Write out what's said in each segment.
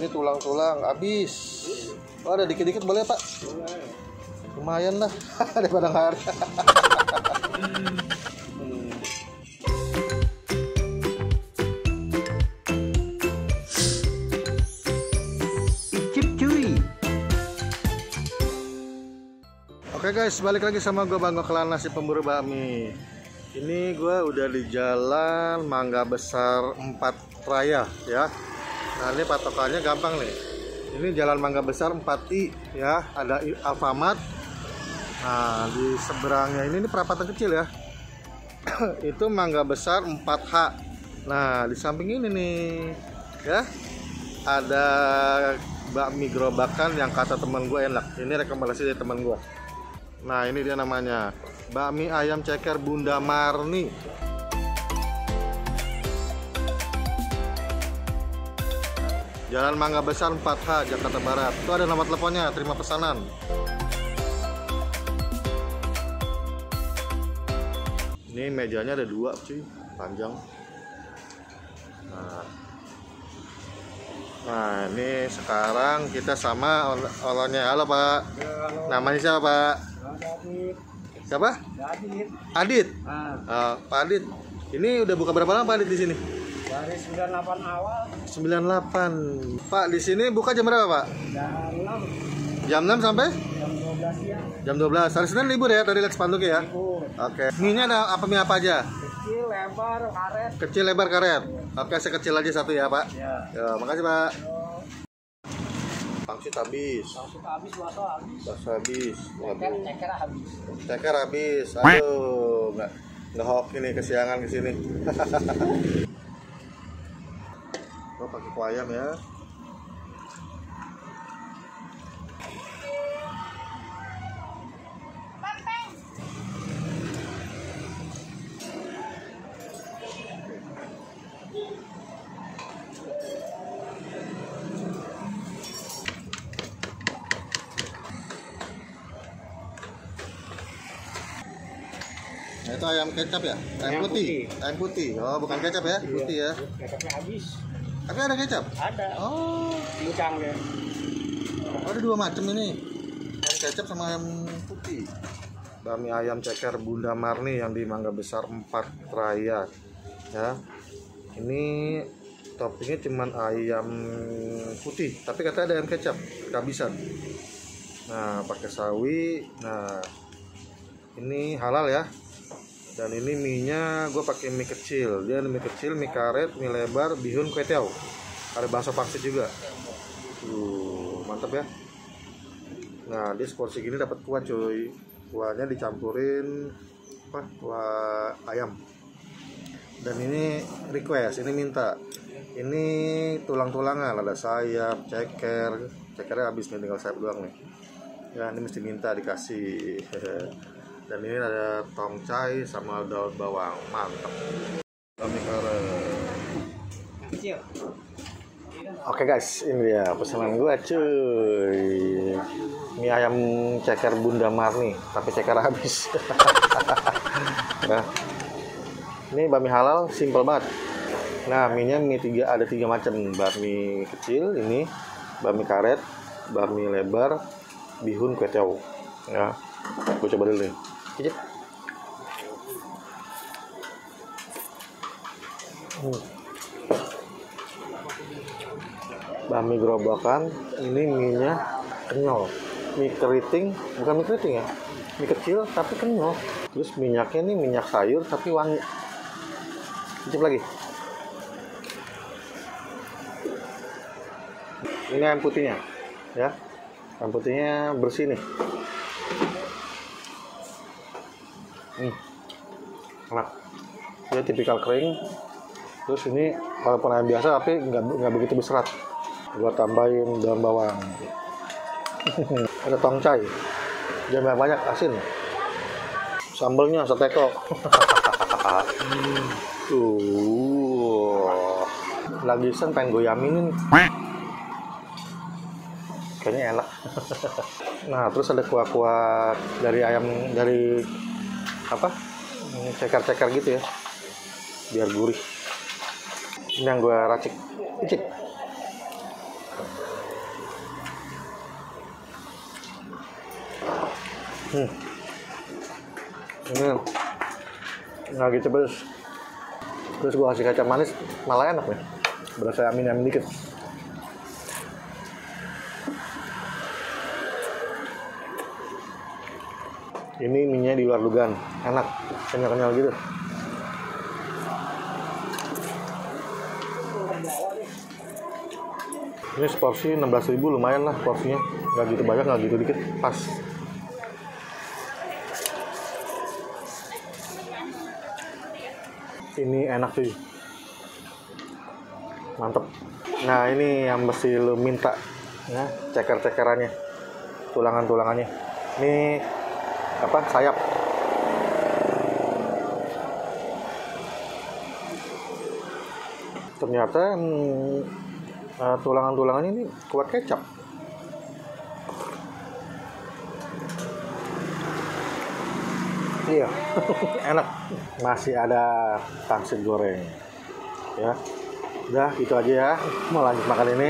ini tulang-tulang habis. Oh, ada dikit-dikit boleh Pak? Boleh. Lumayan lah daripada nggak ada. Oke guys, balik lagi sama gue Bang Gokelan nasi pemburu bakmi. Ini gue udah di jalan Mangga Besar 4 Raya ya. Nah ini patokannya gampang nih. Ini jalan Mangga Besar 4I ya. Ada Alfamart. Nah di seberangnya ini perapatan kecil ya. Itu Mangga Besar 4H. Nah di samping ini nih ya, ada bakmi gerobakan yang kata teman gue enak. Ini rekomendasi dari teman gue. Nah ini dia namanya bakmi ayam ceker Bunda Marni. Jalan Mangga Besar 4H Jakarta Barat. Itu ada nomor teleponnya, terima pesanan. Ini mejanya ada 2 cuy, panjang. Nah ini sekarang kita sama olahnya. Halo Pak. Halo. Namanya siapa Pak? Adit. Siapa? Adit. Adit. Pak Adit. Ini udah buka berapa lama Pak Adit di sini? Dari 98 awal. 98. Pak, di sini buka jam berapa, Pak? Jam 6. Jam 6 sampai? Jam 12 siang. Jam 12. Hari Senin libur ya, tadi lihat spanduk ya? Libur. Oke. Mie-nya ada mie apa aja? Kecil, lebar, karet. Kecil, lebar, karet. Oke, sekecil aja satu ya, Pak. Ya. Ya, makasih, Pak. Pangsit habis. Langsung habis, bakso habis. Bakso habis. Ceker habis. Ceker habis. Aduh, nggak hoki nih kesiangan ke sini. Oh, pakai kuah ayam ya. Nah, itu ayam kecap ya? Ayam putih. Ayam putih. Oh, bukan kecap ya? Putih ya. Kecapnya habis. Tapi ada kecap? Ada. Oh, Cincang deh. ada 2 macam ini. Ayam kecap sama ayam putih. Bakmi ayam ceker Bunda Marni yang di Mangga Besar 4 Raya. Ya. Ini toppingnya cuman ayam putih, tapi katanya ada ayam kecap, kehabisan. Nah, pakai sawi. Nah, ini halal ya. Dan ini mie-nya gue pakai mie kecil. Dia ada mie kecil, mie karet, mie lebar, bihun, kue tiaw. Ada bakso pangsit juga. Mantap ya. Nah, dia seporsi gini dapat kuah cuy. Kuahnya dicampurin kuah ayam. Dan ini request, ini minta. Ini tulang-tulangan, ada sayap, ceker. Cekernya habis nih, tinggal sayap doang nih. Ya, ini mesti minta dikasih. Dan ini ada tongcai sama daun bawang, mantap. Bakmi karet. Kecil. Oke guys, ini dia pesanan gue cuy. Mie ayam ceker Bunda Marni, tapi ceker habis. Nah, ini bakmi halal, simple banget. Nah, mie-nya ada 3 macam, bakmi kecil ini, bakmi karet, bakmi lebar, bihun, kue tiaw. Ya, gue coba dulu nih. Cicip. Bakmi gerobakan, ini mie-nya kenyal. Mie keriting, bukan mie keriting ya. Mie kecil tapi kenyal. Terus minyaknya ini minyak sayur tapi wangi. Cicip lagi. Ini ayam putihnya, ya. Ayam putihnya bersih nih. Enak. Dia tipikal kering. Terus ini walaupun ayam biasa tapi nggak begitu berserat. Gua tambahin daun bawang. Ada tongcai. Jangan banyak asin. Sambelnya seteko. Lagi sen pengen gue yaminin. Kayaknya enak. Nah, terus ada kuah-kuah dari ayam, dari apa? Ceker-ceker gitu ya. Biar gurih. Ini yang gue racik. Icip. Ini nggak gitu pedes. Terus gue kasih kacang manis malah enak nih. Berasa amin-amin dikit. Ini mie-nya di luar dugaan, enak, kenyal-kenyal gitu. Ini seporsi 16.000, lumayan lah porsinya, nggak gitu banyak, nggak gitu dikit, pas. Ini enak sih, mantep. Nah ini yang mesti lu minta, ya, ceker-cekerannya, tulangan-tulangannya. Ini apa? Sayap. Ternyata tulangan-tulangannya ini kuat kecap. Iya, enak. Masih ada pangsit goreng. Ya, udah itu aja ya. Mau lanjut makan ini.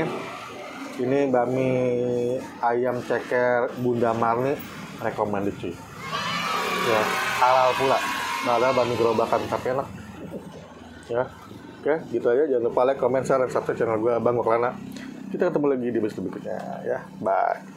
Ini bami ayam ceker Bunda Marni, recommended cuy. Ya, halal pula. Ada bami gerobakan tapi enak. Ya, oke, gitu aja. Jangan lupa like, comment, share, dan subscribe channel gue Bang Waklana. Kita ketemu lagi di video berikutnya. Ya, bye.